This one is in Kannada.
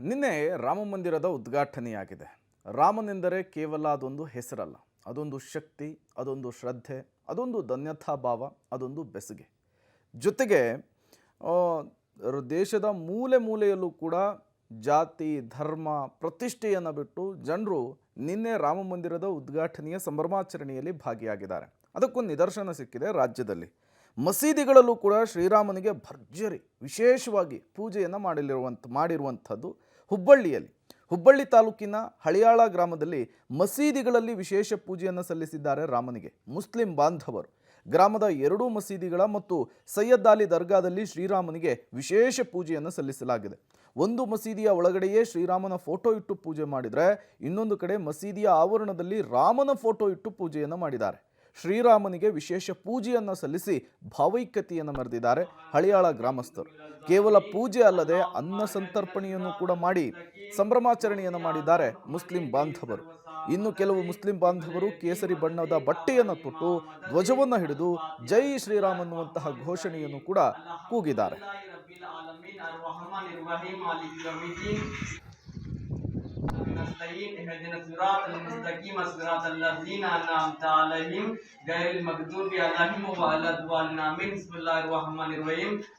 ನಿನ್ನೆ ರಾಮ ಮಂದಿರದ ಉದ್ಘಾಟನೆಯಾಗಿದೆ. ರಾಮನೆಂದರೆ ಕೇವಲ ಅದೊಂದು ಹೆಸರಲ್ಲ, ಅದೊಂದು ಶಕ್ತಿ, ಅದೊಂದು ಶ್ರದ್ಧೆ, ಅದೊಂದು ಧನ್ಯತಾ ಭಾವ, ಅದೊಂದು ಬೆಸುಗೆ. ಜೊತೆಗೆ ಆ, ದೇಶದ ಮೂಲೆ ಮೂಲೆಯಲ್ಲೂ ಕೂಡ ಜಾತಿ ಧರ್ಮ ಪ್ರತಿಷ್ಠೆಯನ್ನು ಬಿಟ್ಟು ಜನರು ನಿನ್ನೆ ರಾಮ ಮಂದಿರದ ಉದ್ಘಾಟನೆಯ ಸಂಭ್ರಮಾಚರಣೆಯಲ್ಲಿ ಭಾಗಿಯಾಗಿದ್ದಾರೆ. ಅದಕ್ಕೊಂದು ನಿದರ್ಶನ ಸಿಕ್ಕಿದೆ ರಾಜ್ಯದಲ್ಲಿ. ಮಸೀದಿಗಳಲ್ಲೂ ಕೂಡ ಶ್ರೀರಾಮನಿಗೆ ಭರ್ಜರಿ ವಿಶೇಷವಾಗಿ ಪೂಜೆಯನ್ನು ಮಾಡಿರುವಂಥದ್ದು ಹುಬ್ಬಳ್ಳಿ ತಾಲೂಕಿನ ಹಳಿಯಾಳ ಗ್ರಾಮದಲ್ಲಿ ಮಸೀದಿಗಳಲ್ಲಿ ವಿಶೇಷ ಪೂಜೆಯನ್ನು ಸಲ್ಲಿಸಿದ್ದಾರೆ ರಾಮನಿಗೆ ಮುಸ್ಲಿಂ ಬಾಂಧವರು. ಗ್ರಾಮದ ಎರಡೂ ಮಸೀದಿಗಳ ಮತ್ತು ಸೈಯದ್ ಅಲಿ ದರ್ಗಾದಲ್ಲಿ ಶ್ರೀರಾಮನಿಗೆ ವಿಶೇಷ ಪೂಜೆಯನ್ನು ಸಲ್ಲಿಸಲಾಗಿದೆ. ಒಂದು ಮಸೀದಿಯ ಒಳಗಡೆಯೇ ಶ್ರೀರಾಮನ ಫೋಟೋ ಇಟ್ಟು ಪೂಜೆ ಮಾಡಿದರೆ, ಇನ್ನೊಂದು ಕಡೆ ಮಸೀದಿಯ ಆವರಣದಲ್ಲಿ ರಾಮನ ಫೋಟೋ ಇಟ್ಟು ಪೂಜೆಯನ್ನು ಮಾಡಿದ್ದಾರೆ. ಶ್ರೀರಾಮನಿಗೆ ವಿಶೇಷ ಪೂಜೆಯನ್ನು ಸಲ್ಲಿಸಿ ಭಾವೈಕ್ಯತೆಯನ್ನು ಮೆರೆದಿದ್ದಾರೆ ಹಳಿಯಾಳ ಗ್ರಾಮಸ್ಥರು. ಕೇವಲ ಪೂಜೆ ಅಲ್ಲದೆ ಅನ್ನ ಸಂತರ್ಪಣೆಯನ್ನು ಕೂಡ ಮಾಡಿ ಸಂಭ್ರಮಾಚರಣೆಯನ್ನು ಮಾಡಿದ್ದಾರೆ ಮುಸ್ಲಿಂ ಬಾಂಧವರು. ಇನ್ನು ಕೆಲವು ಮುಸ್ಲಿಂ ಬಾಂಧವರು ಕೇಸರಿ ಬಣ್ಣದ ಬಟ್ಟೆಯನ್ನು ತೊಟ್ಟು ಧ್ವಜವನ್ನು ಹಿಡಿದು ಜೈ ಶ್ರೀರಾಮ್ ಅನ್ನುವಂತಹ ಘೋಷಣೆಯನ್ನು ಕೂಡ ಕೂಗಿದ್ದಾರೆ. नस्तईन इहदिना सिरातल मुस्तकीम सिरातल लज़ीना अनअमता अलैहिम गैरिल मग़दूबि अलैहिम व अलद्दालिन आमीन। बिस्मिल्लाहिर रहमानिर रहीम।